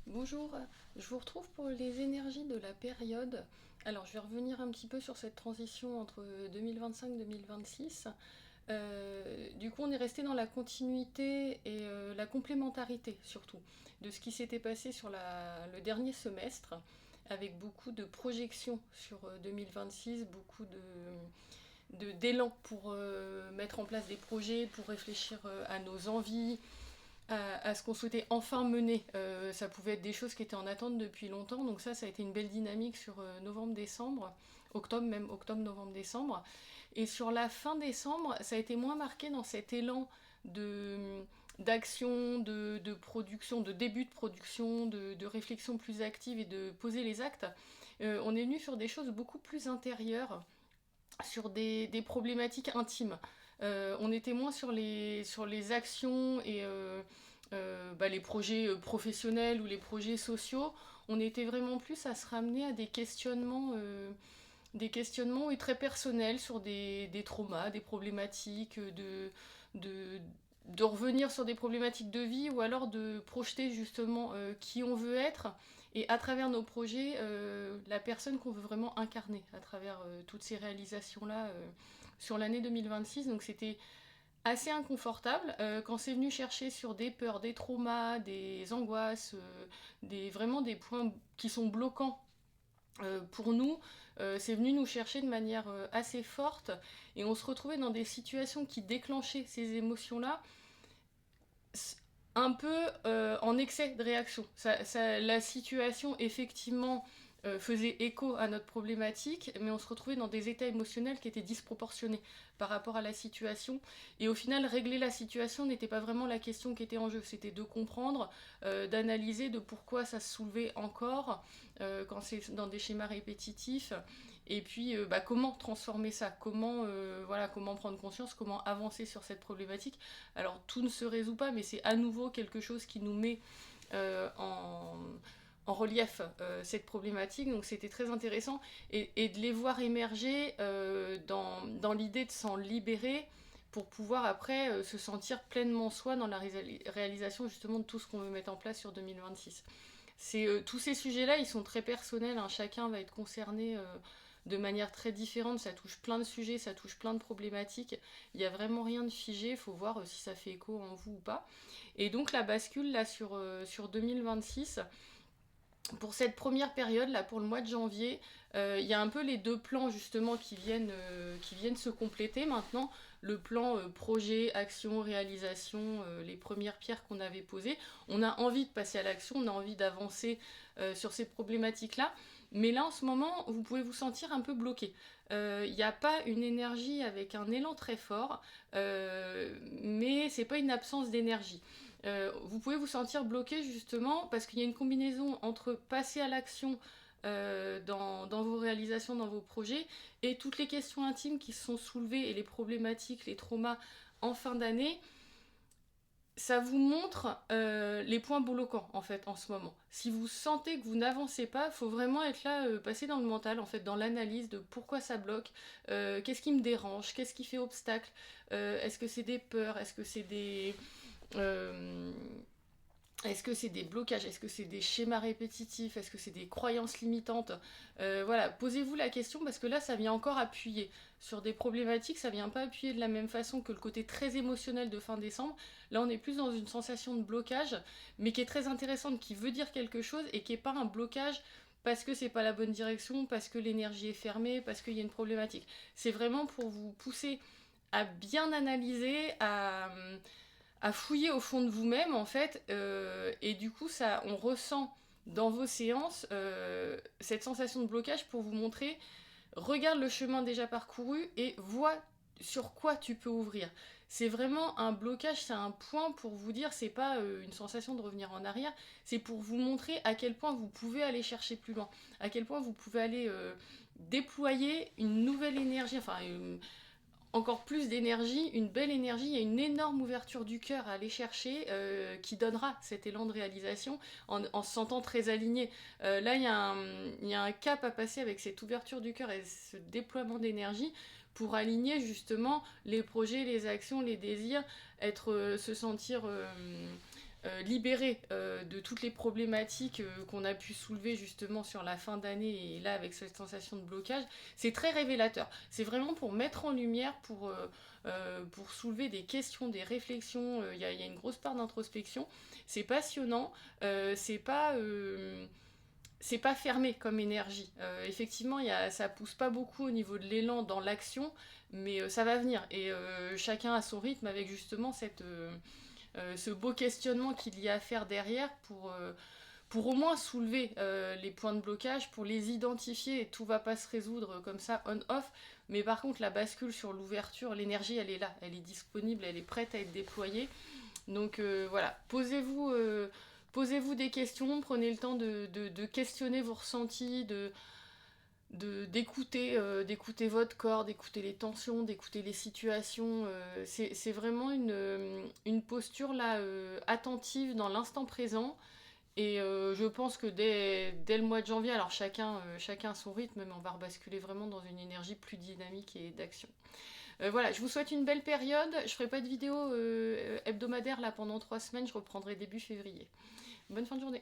Bonjour, je vous retrouve pour les énergies de la période. Alors, je vais revenir un petit peu sur cette transition entre 2025 et 2026. Du coup, on est resté dans la continuité et la complémentarité surtout de ce qui s'était passé sur le dernier semestre, avec beaucoup de projections sur 2026, beaucoup d'élan pour mettre en place des projets, pour réfléchir à nos envies, à ce qu'on souhaitait enfin mener. Ça pouvait être des choses qui étaient en attente depuis longtemps, donc ça a été une belle dynamique sur novembre-décembre, octobre même, octobre, novembre, décembre. Et sur la fin décembre, ça a été moins marqué dans cet élan de d'action, de production, de début de production, de réflexion plus active et de poser les actes. On est venu sur des choses beaucoup plus intérieures, sur des problématiques intimes. On était moins sur les actions et les projets professionnels ou les projets sociaux. On était vraiment plus à se ramener à des questionnements oui, très personnels sur des traumas, des problématiques, de, de revenir sur des problématiques de vie ou alors de projeter justement qui on veut être et à travers nos projets, la personne qu'on veut vraiment incarner à travers toutes ces réalisations-là sur l'année 2026. Donc c'était assez inconfortable quand c'est venu chercher sur des peurs, des traumas, des angoisses, vraiment des points qui sont bloquants pour nous. C'est venu nous chercher de manière assez forte et on se retrouvait dans des situations qui déclenchaient ces émotions-là un peu en excès de réaction. La situation, effectivement, faisait écho à notre problématique, mais on se retrouvait dans des états émotionnels qui étaient disproportionnés par rapport à la situation. Et au final, régler la situation n'était pas vraiment la question qui était en jeu. C'était de comprendre, d'analyser de pourquoi ça se soulevait encore quand c'est dans des schémas répétitifs. Et puis, comment transformer ça, comment prendre conscience, comment avancer sur cette problématique. Alors, tout ne se résout pas, mais c'est à nouveau quelque chose qui nous met euh, en, en relief cette problématique. Donc, c'était très intéressant. Et de les voir émerger dans l'idée de s'en libérer pour pouvoir après se sentir pleinement soi dans la réalisation justement de tout ce qu'on veut mettre en place sur 2026. Tous ces sujets-là, ils sont très personnels, hein. Chacun va être concerné de manière très différente, ça touche plein de sujets, ça touche plein de problématiques, il n'y a vraiment rien de figé, il faut voir si ça fait écho en vous ou pas. Et donc la bascule là sur 2026, pour cette première période, là, pour le mois de janvier, il y a un peu les deux plans justement qui viennent se compléter maintenant. Le plan projet, action, réalisation, les premières pierres qu'on avait posées. On a envie de passer à l'action, on a envie d'avancer sur ces problématiques-là. Mais là, en ce moment, vous pouvez vous sentir un peu bloqué. Il n'y a pas une énergie avec un élan très fort, mais c'est pas une absence d'énergie. Vous pouvez vous sentir bloqué justement parce qu'il y a une combinaison entre passer à l'action dans vos réalisations, dans vos projets, et toutes les questions intimes qui se sont soulevées et les problématiques, les traumas en fin d'année. Ça vous montre les points bloquants en fait en ce moment. Si vous sentez que vous n'avancez pas, il faut vraiment être là, passer dans le mental en fait, dans l'analyse de pourquoi ça bloque, qu'est-ce qui me dérange, qu'est-ce qui fait obstacle, est-ce que c'est des peurs, euh, est-ce que c'est des blocages? Est-ce que c'est des schémas répétitifs? Est-ce que c'est des croyances limitantes? Voilà, posez-vous la question parce que là, ça vient encore appuyer sur des problématiques. Ça vient pas appuyer de la même façon que le côté très émotionnel de fin décembre. Là, on est plus dans une sensation de blocage, mais qui est très intéressante, qui veut dire quelque chose et qui est pas un blocage parce que c'est pas la bonne direction, parce que l'énergie est fermée, parce qu'il y a une problématique. C'est vraiment pour vous pousser à bien analyser, à fouiller au fond de vous-même en fait, et du coup ça, on ressent dans vos séances cette sensation de blocage pour vous montrer, regarde le chemin déjà parcouru et vois sur quoi tu peux ouvrir. C'est vraiment un blocage, c'est un point pour vous dire, c'est pas une sensation de revenir en arrière, c'est pour vous montrer à quel point vous pouvez aller chercher plus loin, à quel point vous pouvez aller déployer une nouvelle énergie, enfin encore plus d'énergie, une belle énergie, il y a une énorme ouverture du cœur à aller chercher qui donnera cet élan de réalisation en se sentant très aligné. Là, il y a un cap à passer avec cette ouverture du cœur et ce déploiement d'énergie pour aligner justement les projets, les actions, les désirs, se sentir libéré de toutes les problématiques qu'on a pu soulever justement sur la fin d'année et là avec cette sensation de blocage, c'est très révélateur. C'est vraiment pour mettre en lumière, pour soulever des questions, des réflexions. Il y a une grosse part d'introspection. C'est passionnant. C'est pas... c'est pas fermé comme énergie. Effectivement, ça pousse pas beaucoup au niveau de l'élan dans l'action, mais ça va venir. Et chacun a son rythme avec justement ce beau questionnement qu'il y a à faire derrière pour au moins soulever les points de blocage, pour les identifier. Et tout va pas se résoudre comme ça on-off. Mais par contre, la bascule sur l'ouverture, l'énergie, elle est là, elle est disponible, elle est prête à être déployée. Donc voilà, posez-vous des questions, prenez le temps de questionner vos ressentis, d'écouter votre corps, d'écouter les tensions, d'écouter les situations. C'est vraiment une posture là attentive dans l'instant présent. Et je pense que dès le mois de janvier, alors chacun a son rythme, mais on va rebasculer vraiment dans une énergie plus dynamique et d'action. Voilà, je vous souhaite une belle période. Je ferai pas de vidéo hebdomadaire là pendant 3 semaines, je reprendrai début février. Bonne fin de journée.